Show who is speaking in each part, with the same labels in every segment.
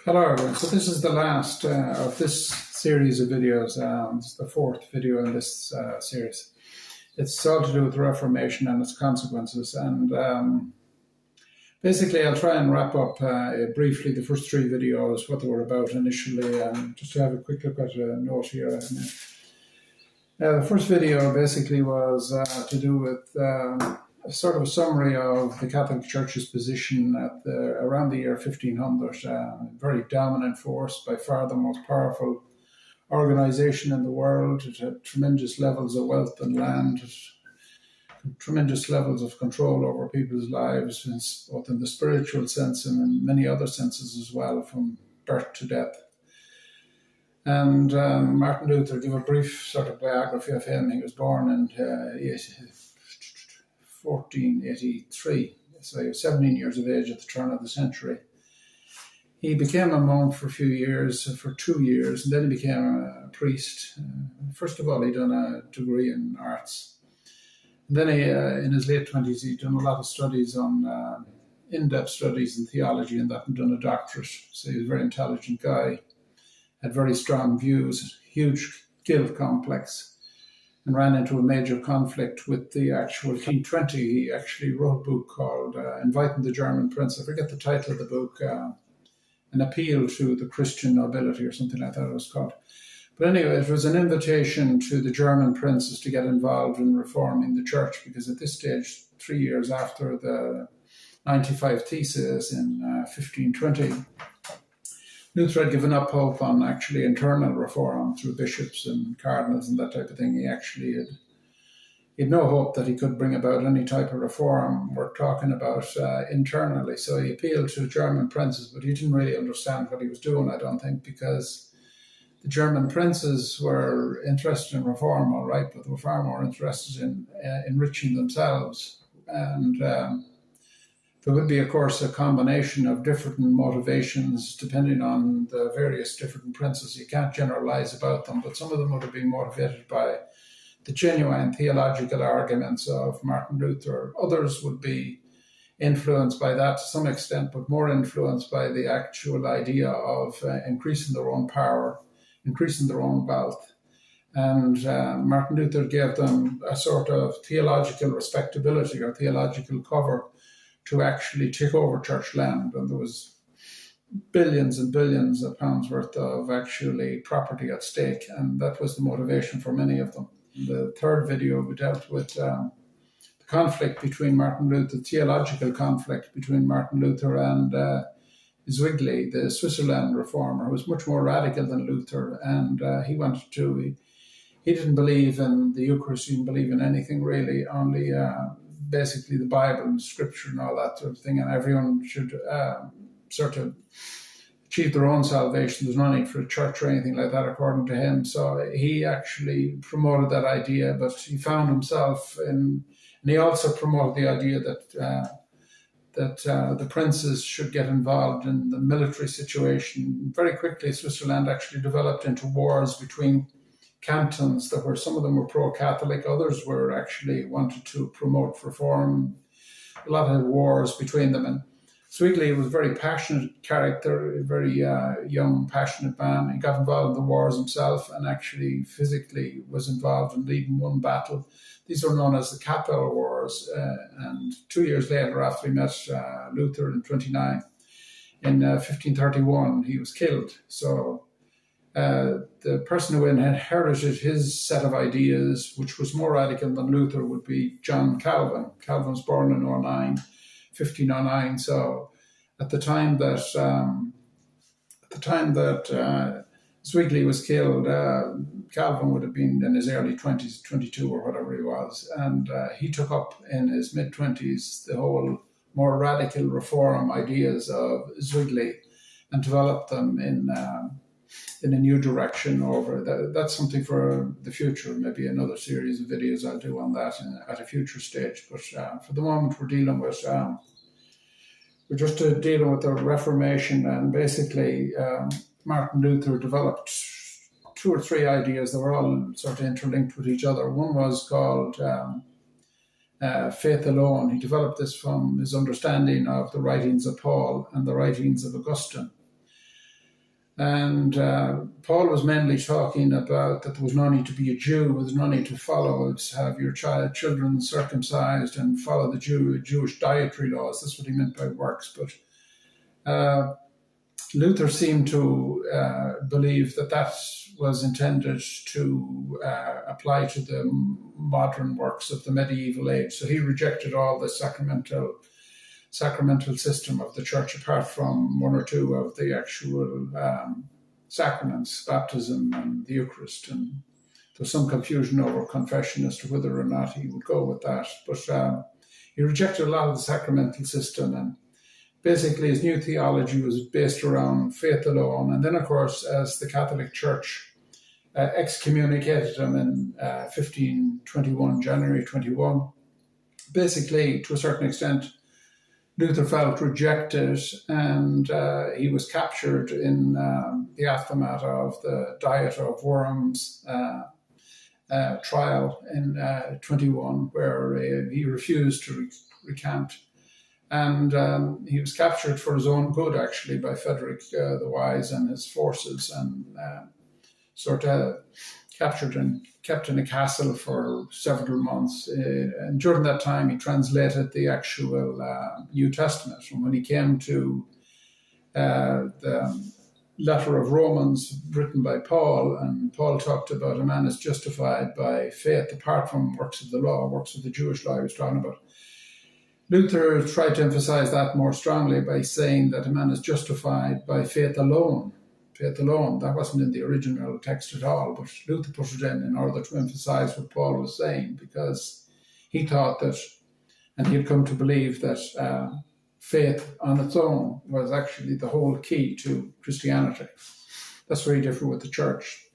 Speaker 1: Hello everyone. So this is the last of this series of videos. It's the fourth video in this series. It's all to do with the Reformation and its consequences. And basically I'll try and wrap up briefly the first three videos, what they were about initially, and just to have a quick look at a note here. The first video basically was to do with a sort of a summary of the Catholic Church's position at around the year 1500. Very dominant force, by far the most powerful organisation in the world. It had tremendous levels of wealth and land, tremendous levels of control over people's lives, both in the spiritual sense and in many other senses as well, from birth to death. And Martin Luther gave a brief sort of biography of him. He was born in 1483, so he was 17 years of age at the turn of the century. He became a monk for a few years, for 2 years, and then he became a priest. First of all, he'd done a degree in arts. And then he, in his late 20s, he'd done a lot of studies on, in-depth studies in theology and that, and done a doctorate. So he was a very intelligent guy, had very strong views, huge guilt complex, and ran into a major conflict with the actual 1520. He actually wrote a book called Inviting the German Prince. I forget the title of the book, An Appeal to the Christian Nobility or something like that it was called. But anyway, it was an invitation to the German princes to get involved in reforming the church, because at this stage, 3 years after the 95 Theses in 1520, Luther had given up hope on actually internal reform through bishops and cardinals and that type of thing. He actually had no hope that he could bring about any type of reform we're talking about internally. So he appealed to German princes, but he didn't really understand what he was doing, I don't think, because the German princes were interested in reform, all right, but they were far more interested in enriching themselves. And there would be, of course, a combination of different motivations depending on the various different princes. You can't generalize about them, but some of them would have been motivated by the genuine theological arguments of Martin Luther. Others would be influenced by that to some extent, but more influenced by the actual idea of increasing their own power, increasing their own wealth. And Martin Luther gave them a sort of theological respectability or theological cover to actually take over church land. And there was billions and billions of pounds worth of actually property at stake. And that was the motivation for many of them. In the third video, we dealt with the conflict between Martin Luther, the theological conflict between Martin Luther and Zwingli, the Switzerland reformer, who was much more radical than Luther. And he didn't believe in the Eucharist, he didn't believe in anything really, only basically the Bible and Scripture and all that sort of thing, and everyone should sort of achieve their own salvation. There's no need for a church or anything like that, according to him. So he actually promoted that idea, but he found himself in, and he also promoted the idea that the princes should get involved in the military situation. Very quickly, Switzerland actually developed into wars between cantons that were, some of them were pro-Catholic, others were actually wanted to promote reform. A lot of wars between them. And Zwingli was a very passionate character, a very young, passionate man. He got involved in the wars himself and actually physically was involved in leading one battle. These were known as the Capital Wars. And 2 years later, after he met Luther in 1531, he was killed. So the person who inherited his set of ideas, which was more radical than Luther, would be John Calvin. Calvin was born in 1509. So at the time that Zwingli was killed, Calvin would have been in his early 20s, 22 or whatever he was, and he took up in his mid-20s the whole more radical reform ideas of Zwingli and developed them in a new direction over. That's something for the future, maybe another series of videos I'll do on that at a future stage. But for the moment, we're just dealing with the Reformation, and basically Martin Luther developed 2 or 3 ideas that were all sort of interlinked with each other. One was called faith alone. He developed this from his understanding of the writings of Paul and the writings of Augustine. And Paul was mainly talking about that there was no need to be a Jew, there was no need to follow, have your children circumcised and follow the Jewish dietary laws. That's what he meant by works. But Luther seemed to believe that was intended to apply to the modern works of the medieval age. So he rejected all the sacramental system of the church, apart from one or two of the actual sacraments, baptism and the Eucharist. And there's some confusion over confession as to whether or not he would go with that. But he rejected a lot of the sacramental system, and basically his new theology was based around faith alone. And then, of course, as the Catholic Church excommunicated him in 1521, January 21, basically, to a certain extent, Luther felt rejected, and he was captured in the aftermath of the Diet of Worms trial in 21, where he refused to recant. And he was captured for his own good, actually, by Frederick the Wise and his forces, and sort of captured and kept in a castle for several months. And during that time, he translated the actual New Testament. And when he came to the letter of Romans written by Paul, and Paul talked about a man is justified by faith apart from works of the law, works of the Jewish law he was talking about. Luther tried to emphasize that more strongly by saying that a man is justified by faith alone. Faith alone. That wasn't in the original text at all, but Luther put it in order to emphasize what Paul was saying, because he thought that, and he had come to believe that faith on its own was actually the whole key to Christianity. That's very different with the church.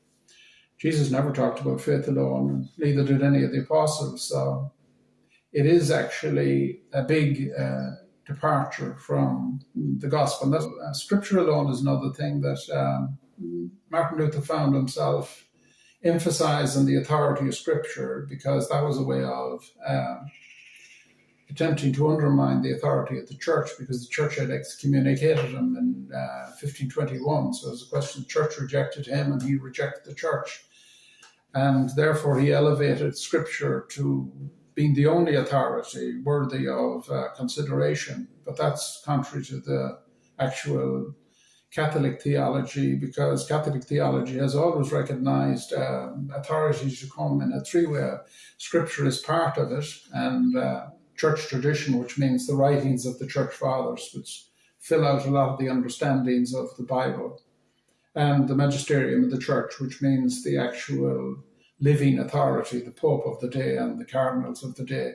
Speaker 1: Jesus never talked about faith alone, and neither did any of the apostles. So it is actually a big departure from the gospel. And Scripture alone is another thing that Martin Luther found himself emphasizing the authority of Scripture, because that was a way of attempting to undermine the authority of the church, because the church had excommunicated him in 1521. So it was a question, the church rejected him and he rejected the church. And therefore he elevated Scripture to being the only authority worthy of consideration. But that's contrary to the actual Catholic theology, because Catholic theology has always recognized authority to come in a three-way. Scripture is part of it, and church tradition, which means the writings of the church fathers, which fill out a lot of the understandings of the Bible, and the magisterium of the church, which means the actual living authority, the Pope of the day and the cardinals of the day.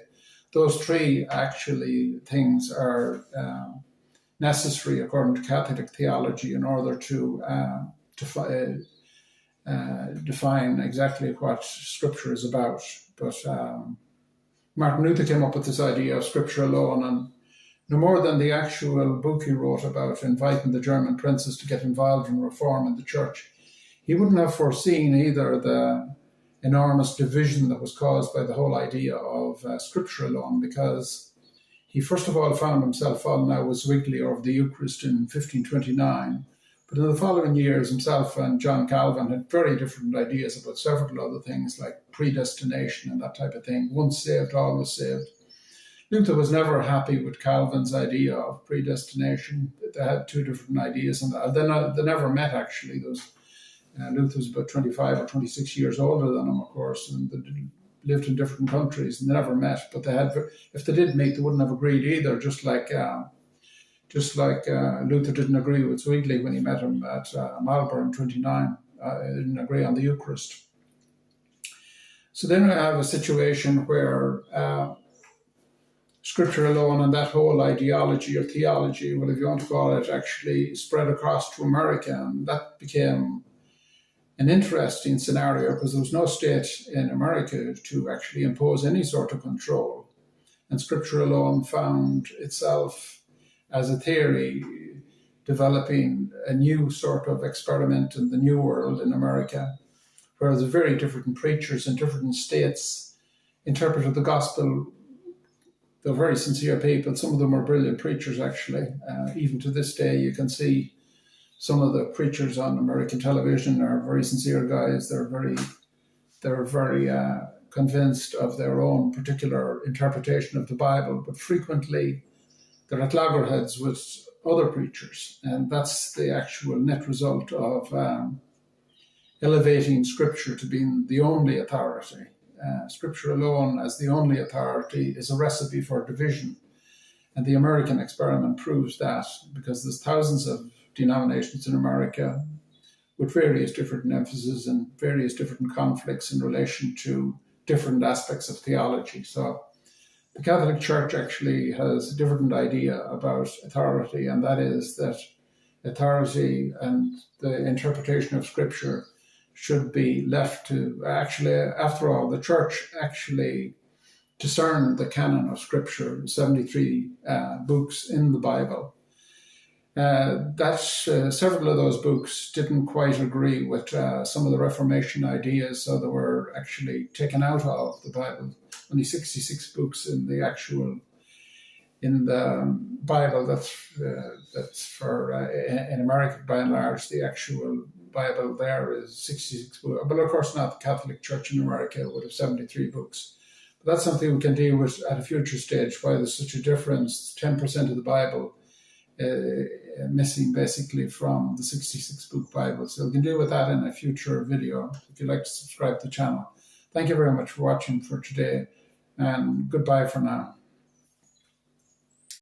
Speaker 1: Those three actually things are necessary according to Catholic theology in order to define exactly what Scripture is about. But Martin Luther came up with this idea of Scripture alone, and no more than the actual book he wrote about inviting the German princes to get involved in reform in the church, he wouldn't have foreseen either the enormous division that was caused by the whole idea of Scripture alone, because he first of all found himself falling out with Zwingli over the Eucharist in 1529. But in the following years, himself and John Calvin had very different ideas about several other things like predestination and that type of thing. Once saved, always saved. Luther was never happy with Calvin's idea of predestination. They had two different ideas, and they never met, actually. Luther was about 25 or 26 years older than him, of course, and they lived in different countries and they never met. But if they did meet, they wouldn't have agreed either, just like Luther didn't agree with Zwingli when he met him at Marburg in 29. They didn't agree on the Eucharist. So then we have a situation where Scripture alone and that whole ideology or theology, well, if you want to call it, actually spread across to America, and that became an interesting scenario because there was no state in America to actually impose any sort of control. And Scripture alone found itself as a theory developing a new sort of experiment in the New World in America, where the very different preachers in different states interpreted the gospel. They're very sincere people. Some of them are brilliant preachers, actually. Even to this day, you can see some of the preachers on American television are very sincere guys. They're very convinced of their own particular interpretation of the Bible, but frequently they're at loggerheads with other preachers, and that's the actual net result of elevating Scripture to being the only authority. Scripture alone as the only authority is a recipe for division, and the American experiment proves that, because there's thousands of denominations in America with various different emphases and various different conflicts in relation to different aspects of theology. So the Catholic Church actually has a different idea about authority, and that is that authority and the interpretation of Scripture should be left to, actually, after all, the Church actually discerned the canon of Scripture, 73 books in the Bible. Several of those books didn't quite agree with some of the Reformation ideas, so they were actually taken out of the Bible. Only 66 books in the Bible. That's for in America, by and large, the actual Bible there is 66 books. But of course, not the Catholic Church in America would have 73 books. But that's something we can deal with at a future stage. Why there's such a difference? 10% of the Bible missing basically from the 66 book Bible. So we can deal with that in a future video. If you'd like to subscribe to the channel. Thank you very much for watching for today, and goodbye for now.